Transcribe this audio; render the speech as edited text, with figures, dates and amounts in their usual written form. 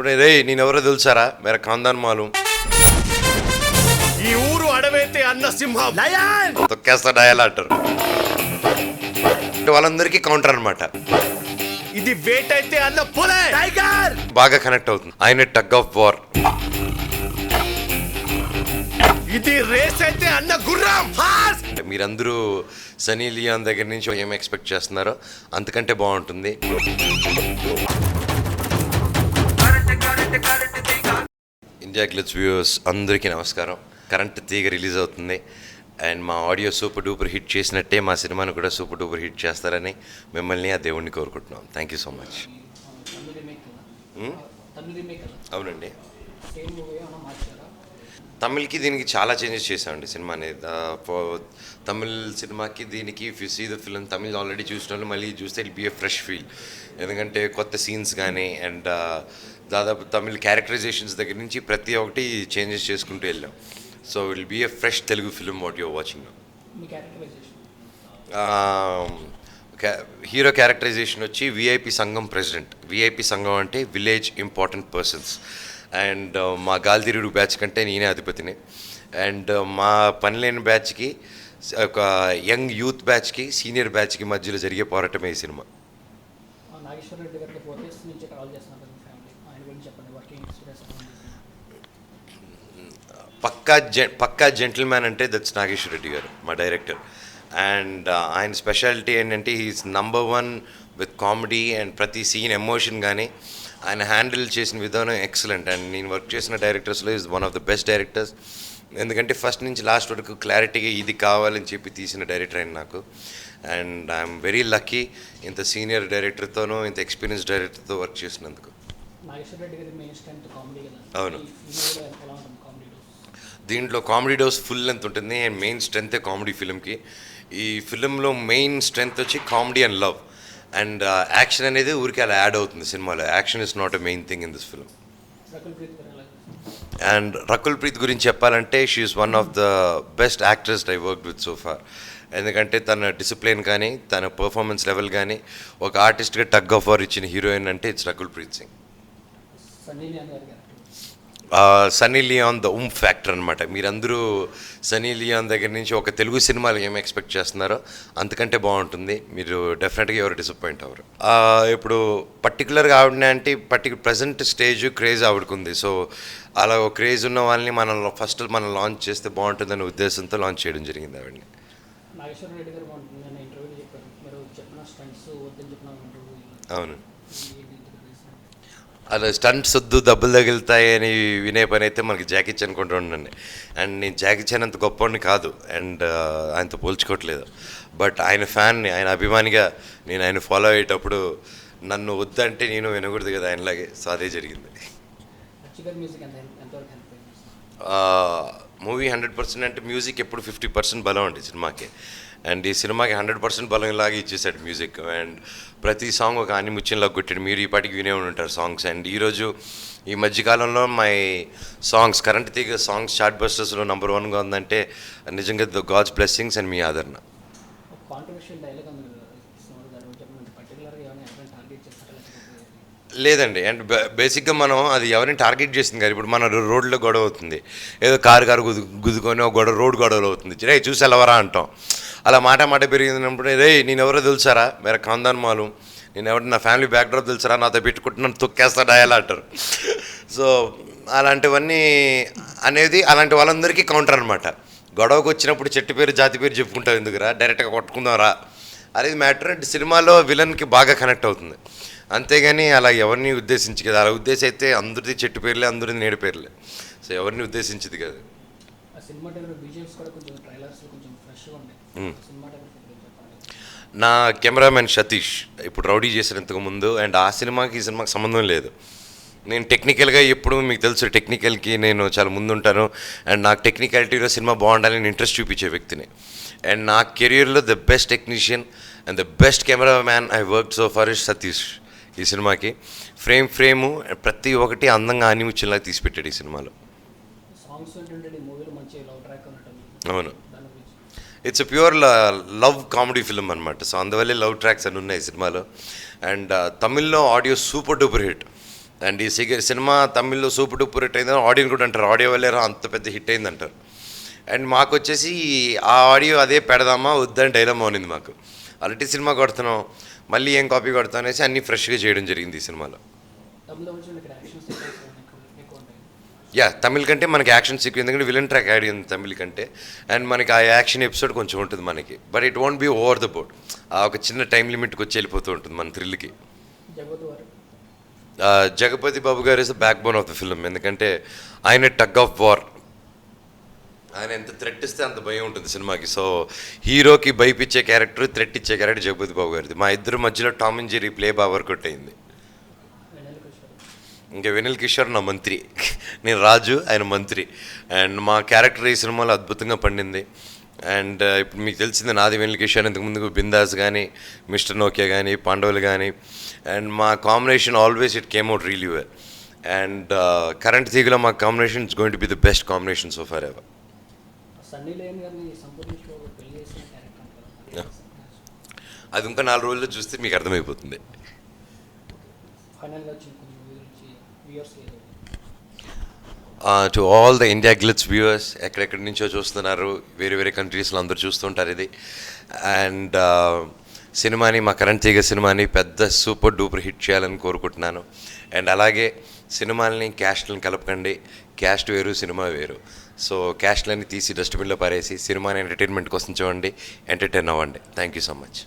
చేసినప్పుడు రే నేను ఎవరో తెలుసారా మేర ఖాందాన్ మాలూం ఈ ఊరు అడవైతే అన్న సింహం తొక్కేస్తా డయల్ అంటారు. వాళ్ళందరికీ కౌంటర్ అనమాట. ఇది వేటైతే అన్న పులే టైగర్ బాగా కనెక్ట్ అవుతుంది. ఆయన టగ్ ఆఫ్ వార్. ఇది రేస్ అయితే అన్న గుర్రం హార్స్. మీరందరూ సనీ లియోన్ దగ్గర నుంచి ఏం ఎక్స్పెక్ట్ చేస్తున్నారో అంతకంటే బాగుంటుంది. ఇండియా గ్లిట్స్ వ్యూవర్స్ అందరికీ నమస్కారం. కరెంట్ తీగ రిలీజ్ అవుతుంది అండ్ మా ఆడియో సూపర్ డూపర్ హిట్ చేసినట్టే మా సినిమాను కూడా సూపర్ డూపర్ హిట్ చేస్తారని మిమ్మల్ని ఆ దేవుణ్ణి కోరుకుంటున్నాం. Thank you so much. అవునండి, తమిళ్కి దీనికి చాలా చేంజెస్ చేసామండి సినిమాని. తమిళ్ సినిమాకి దీనికి if you see the film Tamil already చూసిన వాళ్ళు మళ్ళీ చూస్తే it be a fresh feel. ఎందుకంటే కొత్త సీన్స్ కానీ అండ్ దాదాపు తమిళ్ క్యారెక్టరైజేషన్స్ దగ్గర నుంచి ప్రతి ఒక్కటి చేంజెస్ చేసుకుంటూ వెళ్ళాం. So will be a fresh Telugu film what your watching. Hero characterization వచ్చి విఐపి సంఘం ప్రెసిడెంట్. విఐపి సంఘం అంటే విలేజ్ ఇంపార్టెంట్ పర్సన్స్. అండ్ మా గాల్దిరుడు బ్యాచ్ కంటే నేనే అధిపతిని. అండ్ మా పనిలేని బ్యాచ్కి ఒక యంగ్ యూత్ బ్యాచ్కి సీనియర్ బ్యాచ్కి మధ్యలో జరిగే పోరాటమే ఈ సినిమా. పక్కా జెంటిల్మ్యాన్ అంటే దట్స్ నాగేశ్వర రెడ్డి గారు, మా డైరెక్టర్. అండ్ ఆయన స్పెషాలిటీ ఏంటంటే he's number 1 with comedy and ప్రతి సీన్ ఎమోషన్ కానీ ఆయన హ్యాండిల్ చేసిన విధానం ఎక్సలెంట్. అండ్ నేను వర్క్ చేసిన డైరెక్టర్స్లో is one of the best directors. ఎందుకంటే ఫస్ట్ నుంచి లాస్ట్ వరకు క్లారిటీగా ఇది కావాలని చెప్పి తీసిన డైరెక్టర్ ఆయన నాకు. అండ్ ఐఎమ్ వెరీ లక్కీ ఇంత సీనియర్ డైరెక్టర్తోనూ ఇంత ఎక్స్పీరియన్స్ డైరెక్టర్తో వర్క్ చేసినందుకు. అవును, దీంట్లో కామెడీ డోస్ ఫుల్ లెంత్ ఉంటుంది అండ్ మెయిన్ స్ట్రెంతే కామెడీ ఫిల్మ్కి. ఈ ఫిల్మ్లో మెయిన్ స్ట్రెంత్ వచ్చి comedy and love. And action అనేది ఊరికి అలా యాడ్ అవుతుంది సినిమాలో. Action is not a main thing in this film. And Rakul Preet గురించి చెప్పాలంటే she is one of the best actors I worked with so far. ఎందుకంటే తన డిసిప్లిన్ కానీ తన పర్ఫార్మెన్స్ లెవెల్ కానీ ఒక ఆర్టిస్ట్గా టగ్ ఆఫ్ వార్ ఇచ్చిన హీరోయిన్ అంటే it's Rakul Preet Singh. Sunny Leone the factor అనమాట. మీరందరూ సన్నీ లియోన్ దగ్గర నుంచి ఒక తెలుగు సినిమాలు ఏం ఎక్స్పెక్ట్ చేస్తున్నారో అంతకంటే బాగుంటుంది. మీరు డెఫినెట్గా ఎవరు డిసప్పాయింట్ అవ్వరు. ఇప్పుడు పర్టికులర్గా ఆవిడనే అంటే ప్రజెంట్ స్టేజ్ క్రేజ్ ఆవిడకుంది. సో అలా క్రేజ్ ఉన్న వాళ్ళని మనం లాంచ్ చేస్తే బాగుంటుందనే ఉద్దేశంతో లాంచ్ చేయడం జరిగింది ఆవిడని. అవును, అలా స్టంట్స్ వద్దు దెబ్బలు తగులుతాయి అని వినే పని అయితే మనకి జాకీ చాన్ అనుకుంటూ ఉండండి. అండ్ నేను జాకీ చాన్ అంత గొప్పవాడిని కాదు అండ్ ఆయనతో పోల్చుకోవట్లేదు. బట్ ఆయన ఫ్యాన్ని, ఆయన అభిమానిగా నేను ఆయన ఫాలో అయ్యేటప్పుడు నన్ను వద్దంటే నేను వినకూడదు కదా ఆయనలాగే. సో అదే జరిగింది. మూవీ 100% అంటే మ్యూజిక్ ఎప్పుడు 50% బలం అండి సినిమాకి. అండ్ ఈ సినిమాకి 100% బలం ఇలాగే ఇచ్చేసాడు మ్యూజిక్. అండ్ ప్రతి సాంగ్ ఒక ఆనిముత్యంలా కొట్టాడు. మీరు ఈ పాటికి వినే ఉంటారు సాంగ్స్. అండ్ ఈరోజు ఈ మధ్యకాలంలో మై సాంగ్స్ కరెంట్ తీగ సాంగ్స్ చార్ట్ బస్టర్స్లో నెంబర్ 1గా ఉందంటే నిజంగా ద గాడ్స్ బ్లెస్సింగ్స్ అండ్ మీ ఆదరణ. లేదండి. అండ్ బేసిక్గా మనం అది ఎవరిని టార్గెట్ చేసింది కాదు. ఇప్పుడు మన రోడ్లో గొడవ అవుతుంది, ఏదో కారు గుద్దుకొని ఒక రోడ్ గొడవలు అవుతుంది, రే చూసి వెళ్ళవరా అంటాం. అలా మాట పెరిగినప్పుడు రే నేను ఎవరో తెలుసారా మేర ఖాందాన్ మాలూం, నేను ఎవరు నా ఫ్యామిలీ బ్యాక్డ్రాప్ తెలుసారా, నాతో పెట్టుకుంటున్నాను తొక్కేస్తా డయల్ అంటారు. సో అలాంటివన్నీ అనేది అలాంటి వాళ్ళందరికీ కౌంటర్ అనమాట. గొడవకు వచ్చినప్పుడు చెట్టు పేరు జాతి పేరు చెప్పుకుంటావు ఎందుకురా, డైరెక్ట్గా కొట్టుకుందాం రా అనేది మ్యాటర్. అంటే సినిమాలో విలన్కి బాగా కనెక్ట్ అవుతుంది. అంతేగాని అలా ఎవరిని ఉద్దేశించి కదా. అలా ఉద్దేశిస్తే అందరిది చెట్టు పేర్లే, అందరిది నేడు పేర్లే. సో ఎవరిని ఉద్దేశించింది కదా. నా కెమెరామెన్ సతీష్ ఇప్పుడు రౌడీ చేసినంతకు ముందు అండ్ ఆ సినిమాకి ఈ సినిమాకి సంబంధం లేదు. నేను టెక్నికల్గా ఎప్పుడు మీకు తెలుసు టెక్నికల్కి నేను చాలా ముందుంటాను. అండ్ నాకు టెక్నికాలిటీలో సినిమా బాగుండాలని ఇంట్రెస్ట్ చూపించే వ్యక్తిని. అండ్ నా కెరియర్లో the best technician and the best cameraman I work so far is Satish. ఈ సినిమాకి ఫ్రేము ప్రతి ఒక్కటి అందంగా ఆనిముత్యంలాగా తీసిపెట్టాడు ఈ సినిమాలో. అవును, it's a pure love comedy film అనమాట. సో అందువల్లే లవ్ ట్రాక్స్ అని ఉన్నాయి సినిమాలో. అండ్ తమిళ్లో audio super duper hit. And ఈ సినిమా తమిళ్లో సూపర్ డూపర్ హిట్ అయిందని ఆడియన్ కూడా అంటారు, ఆడియో వల్లేరా అంత పెద్ద హిట్ అయింది అంటారు. అండ్ మాకు వచ్చేసి ఆ ఆడియో అదే పెడదామా వద్దని డైలమా ఉన్నింది మాకు. అలాంటి సినిమా కొడుతున్నాం, మళ్ళీ ఏం కాపీ కొడతాం అనేసి అన్నీ ఫ్రెష్గా చేయడం జరిగింది ఈ సినిమాలో. యా, తమిళ్ కంటే మనకి యాక్షన్ సీక్వెన్స్, ఎందుకంటే విలన్ ట్రాక్ యాడ్ అయింది తమిళ్ కంటే. అండ్ మనకి ఆ యాక్షన్ ఎపిసోడ్ కొంచెం ఉంటుంది మనకి, but it won't be over the board. ఆ ఒక చిన్న టైం లిమిట్కి వచ్చి వెళ్ళిపోతూ ఉంటుంది మన థ్రిల్కి. జగపతి బాబు గారు is the back bone of the film. ఎందుకంటే ఆయన టగ్ ఆఫ్ వార్, ఆయన ఎంత థ్రెట్ ఇస్తే అంత భయం ఉంటుంది సినిమాకి. సో హీరోకి భయపిచ్చే క్యారెక్టర్, థ్రెట్ ఇచ్చే క్యారెక్టర్ జగపతి బాబు గారిది. మా ఇద్దరు మధ్యలో టామ్ అండ్ జెర్రీ ప్లే బాగా వర్కౌట్ అయింది. ఇంకా వెనిల్ కిషోర్ నా మంత్రి, నేను రాజు, ఆయన మంత్రి. అండ్ మా క్యారెక్టర్ ఈ సినిమాలో అద్భుతంగా పండింది. అండ్ ఇప్పుడు మీకు తెలిసింది నాది వెనిల్ కిషోర్, ఇంతకుముందు బిందాస్ కానీ, మిస్టర్ నోకియా కానీ, పాండవులు కానీ. అండ్ మా combination always it came out really well. And current తీగలో మా combination it's going to be the best combination so far ever. అది ఇంకా 4 రోజుల్లో చూస్తే మీకు అర్థమైపోతుంది. To all the India Glitz viewers, ఎక్కడెక్కడి నుంచో చూస్తున్నారు, వేరే వేరే కంట్రీస్లో అందరూ చూస్తుంటారు ఇది. అండ్ సినిమాని, మా కరెంట్ తీగ సినిమాని పెద్ద సూపర్ డూపర్ హిట్ చేయాలని కోరుకుంటున్నాను. అండ్ అలాగే సినిమాలని క్యాస్ట్లను కలపకండి, క్యాస్ట్ వేరు సినిమా వేరు. సో క్యాస్ట్లన్నీ తీసి డస్ట్బిన్లో పారేసి సినిమాని ఎంటర్టైన్మెంట్ కోసం చూడండి, ఎంటర్టైన్ అవ్వండి. Thank you so much.